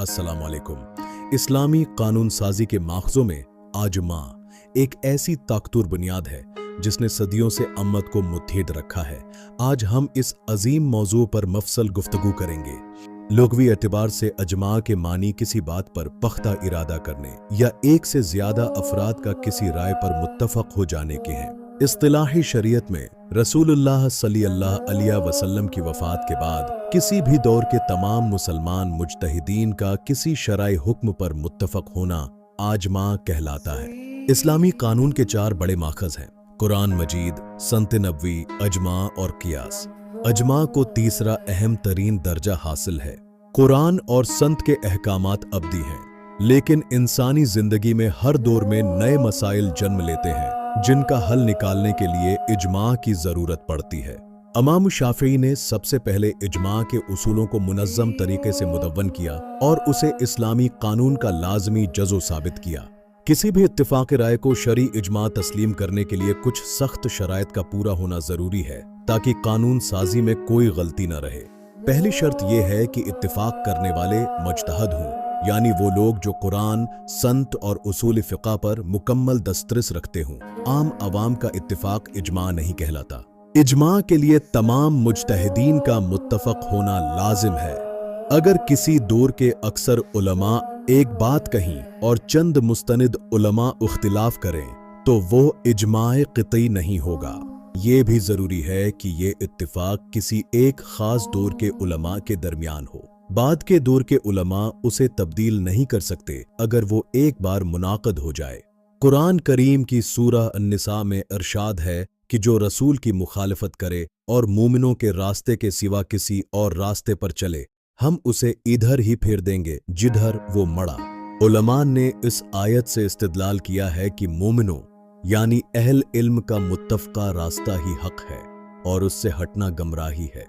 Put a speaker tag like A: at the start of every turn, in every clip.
A: अस्सलाम वालेकुम। इस्लामी कानून साजी के माखज़ों में आजमा एक ऐसी ताकतवर बुनियाद है जिसने सदियों से अम्मत को मुत्तहिद रखा है। आज हम इस अजीम मौजू पर मफसल गुफ्तगू करेंगे। लुग़वी एतबार से अजमा के मानी किसी बात पर पख्ता इरादा करने या एक से ज्यादा अफराद का किसी राय पर मुत्तफक हो जाने के हैं। इस्तिलाही शरीयत में रसूलुल्लाह सल्लल्लाहु अलैहि वसल्लम की वफ़ात के बाद किसी भी दौर के तमाम मुसलमान मुज्तहिदीन का किसी शरई हुक्म पर मुत्तफक होना आजमा कहलाता है। इस्लामी कानून के चार बड़े माखज़ हैं: कुरान मजीद, संत नबवी, अजमा और कियास। अजमा को तीसरा अहम तरीन दर्जा हासिल है। कुरान और संत के अहकामात अबदी हैं, लेकिन इंसानी जिंदगी में हर दौर में नए मसाइल जन्म लेते हैं जिनका हल निकालने के लिए इजमा की जरूरत पड़ती है। इमाम शाफी ने सबसे पहले इजमा के उसूलों को मुनज़्ज़म तरीके से मुदव्वन किया और उसे इस्लामी कानून का लाजमी जज़ो साबित किया। किसी भी इत्तिफाक़ राय को शरई इजमा तस्लीम करने के लिए कुछ सख्त शराइत का पूरा होना जरूरी है ताकि कानून साजी में कोई गलती न रहे। पहली शर्त यह है कि इत्तिफाक करने वाले मुज्तहिद हों, यानी वो लोग जो कुरान, संत और उसूल फ़िक़्ह पर मुकम्मल दस्तरस रखते हों। आम अवाम का इत्तिफाक इजमा नहीं कहलाता। इजमा के लिए तमाम मुज्तहिदीन का मुत्तफक होना लाजिम है। अगर किसी दौर के अक्सर उलमा एक बात कहीं और चंद मुस्तनिद उलमा इख्तिलाफ करें तो वो इजमाए क़ितई नहीं होगा। ये भी जरूरी है कि ये इत्तिफाक किसी एक खास दौर के उलमा के दरमियान हो। बाद के दौर के उलमा उसे तब्दील नहीं कर सकते अगर वो एक बार मुनाक़द हो जाए। कुरान करीम की सूरह अन-निसा में इरशाद है कि जो रसूल की मुखालफत करे और मोमिनों के रास्ते के सिवा किसी और रास्ते पर चले, हम उसे इधर ही फेर देंगे जिधर वो मड़ा। उलमा ने इस आयत से इस्तिदलाल किया है कि मोमिनों यानी अहल इल्म का मुत्तफ़क़ा रास्ता ही हक है और उससे हटना गमराही है।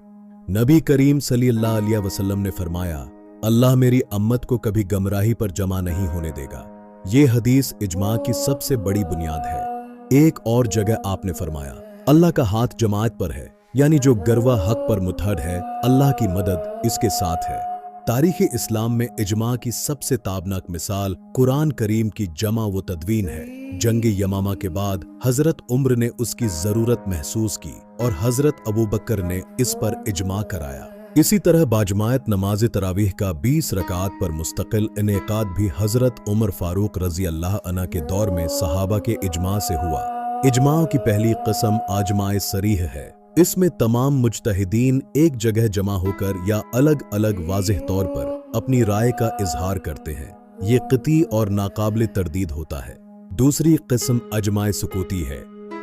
A: नबी करीम सल्लल्लाहु अलैहि वसल्लम ने फरमाया, अल्लाह मेरी अम्मत को कभी गमराही पर जमा नहीं होने देगा। ये हदीस इजमा की सबसे बड़ी बुनियाद है। एक और जगह आपने फरमाया, अल्लाह का हाथ जमात पर है, यानी जो गरवा हक पर मुतहद है, अल्लाह की मदद इसके साथ है। तारीख़ इस्लाम में इजमा की सबसे ताबनाक मिसाल कुरान करीम की जमा व तदवीन है। जंग यमामा के बाद हजरत उम्र ने उसकी जरूरत महसूस की और हजरत अबू बकर ने इस पर इजमा कराया। इसी तरह बाजमायत नमाज तरावीह का 20 रकात पर मुस्तकिल इनेकाद भी हजरत उमर फारूक रजी अल्लाह अन्हु के दौर में सहाबा के इजमा से हुआ। इजमा की पहली किस्म आजमाए सरीह है। इसमें तमाम मुज्तहिदीन एक जगह जमा होकर या अलग अलग वाज़ेह तौर पर अपनी राय का इजहार करते हैं। ये क़िती और नाकाबिल तरदीद होता है। दूसरी किस्म अजमाए सुकूती है।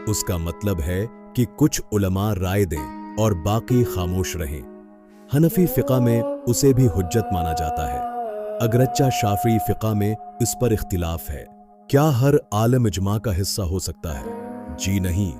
A: उसका मतलब है कि कुछ उलमा राय दें और बाकी खामोश रहें। हनफी फ़िक़्ह में उसे भी हुज्जत माना जाता है, अगरच्चा शाफ़ी फ़िक़्ह में इस पर इख्तिलाफ है। क्या हर आलम इजमा का हिस्सा हो सकता है? जी नहीं।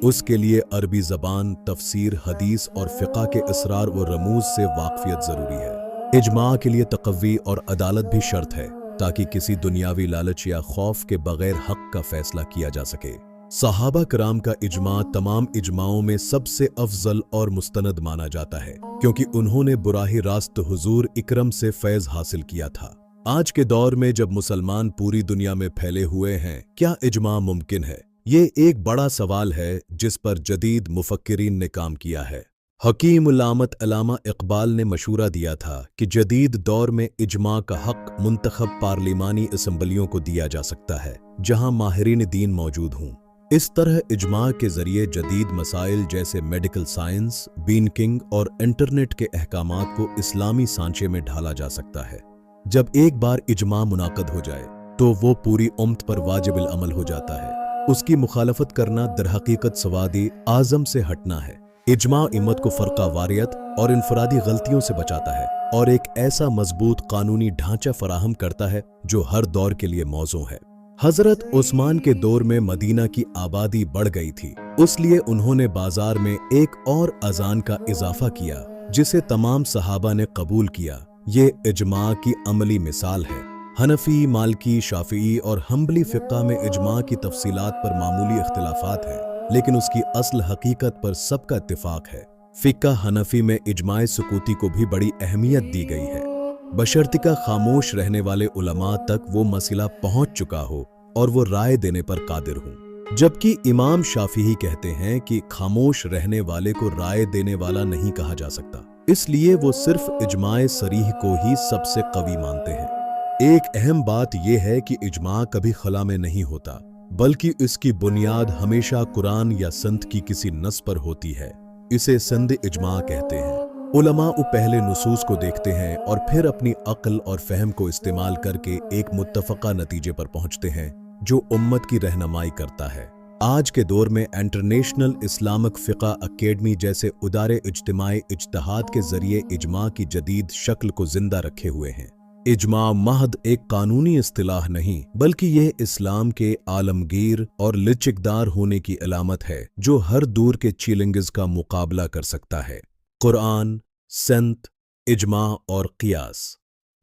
A: उसके लिए अरबी ज़बान, तफसीर, हदीस और फ़िक़्ह के इसरार व रमूज़ से वाक़फ़ियत ज़रूरी है। इजमा के लिए तक़व्वी और अदालत भी शर्त है ताकि किसी दुनियावी लालच या खौफ के बगैर हक़ का फ़ैसला किया जा सके। सहाबा कराम का इजमा तमाम इजमाओं में सबसे अफजल और मुस्तनद माना जाता है क्योंकि उन्होंने बुराही रास्त हुजूर इकरम से फैज़ हासिल किया था। आज के दौर में जब मुसलमान पूरी दुनिया में फैले हुए हैं, क्या इजमा मुमकिन है? ये एक बड़ा सवाल है जिस पर जदीद मुफक्किरीन ने काम किया है। हकीम उल-आमत अल्लामा इकबाल ने मशूरा दिया था कि जदीद दौर में इजमा का हक मुंतखब पार्लिमानी असम्बलियों को दिया जा सकता है जहां माहिरीन दीन मौजूद हों। इस तरह इजमा के जरिए जदीद मसाइल जैसे मेडिकल साइंस, बीनकिंग और इंटरनेट के अहकामात को इस्लामी सांचे में ढाला जा सकता है। जब एक बार इजमा मुनाक़द हो जाए तो वो पूरी उम्मत पर वाजिबिल अमल हो जाता है। उसकी मुखालफत करना दरहकीकत सवादी आज़म से हटना है। इजमा उम्मत को फ़र्क़ा वारियत और इनफरादी गलतियों से बचाता है और एक ऐसा मजबूत कानूनी ढांचा फराहम करता है जो हर दौर के लिए मौज़ू है। हजरत उस्मान के दौर में मदीना की आबादी बढ़ गई थी, इसलिए उन्होंने बाजार में एक और अजान का इजाफा किया जिसे तमाम सहाबा ने कबूल किया। ये इजमा की अमली मिसाल है। हनफी, मालकी, शाफिई और हम्बली फ़िक़्ह में इजमा की तफसीलात पर मामूली इख्तिलाफात हैं, लेकिन उसकी असल हकीकत पर सबका इत्तिफाक है। फ़िक़्ह हनफी में इजमाए सुकूती को भी बड़ी अहमियत दी गई है। बशर्तिका खामोश रहने वाले उलमा तक वो मसला पहुंच चुका हो और वो राय देने पर कादिर हूं। जबकि इमाम शाफिई कहते हैं कि खामोश रहने वाले को राय देने वाला नहीं कहा जा सकता, इसलिए वो सिर्फ इजमाए सरीह को ही सबसे कवी मानते हैं। एक अहम बात यह है कि इजमा कभी खला में नहीं होता, बल्कि इसकी बुनियाद हमेशा कुरान या संत की किसी नस पर होती है। इसे संद इजमा कहते हैं। उलमा पहले नुसूस को देखते हैं और फिर अपनी अक्ल और फहम को इस्तेमाल करके एक मुत्तफ़क़ा नतीजे पर पहुंचते हैं जो उम्मत की रहनुमाई करता है। आज के दौर में इंटरनेशनल इस्लामिक फ़िक़ा अकेडमी जैसे उदारे इज्तिमाई इज्तिहाद के जरिए इजमा की जदीद शक्ल को जिंदा रखे हुए हैं। इजमा महद एक कानूनी इस्तिलाह नहीं, बल्कि यह इस्लाम के आलमगीर और लिचकदार होने की अलामत है जो हर दूर के चैलेंजेस का मुकाबला कर सकता है। कुरान, संत, इजमा और क़ियास,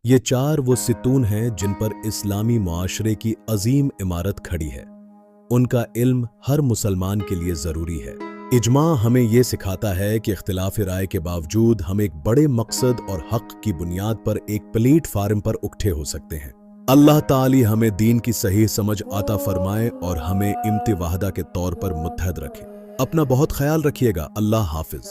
A: ये चार वो सितून हैं जिन पर इस्लामी मुआशरे की अजीम इमारत खड़ी है। उनका इल्म हर मुसलमान के लिए ज़रूरी है। इजमा हमें ये सिखाता है कि इख्तिलाफ राय के बावजूद हम एक बड़े मकसद और हक़ की बुनियाद पर एक प्लेटफार्म पर इकट्ठे हो सकते हैं। अल्लाह ताली हमें दीन की सही समझ आता फरमाए और हमें इम्तिवाहदा के तौर पर मुत्तहद रखे। अपना बहुत ख्याल रखिएगा। अल्लाह हाफिज।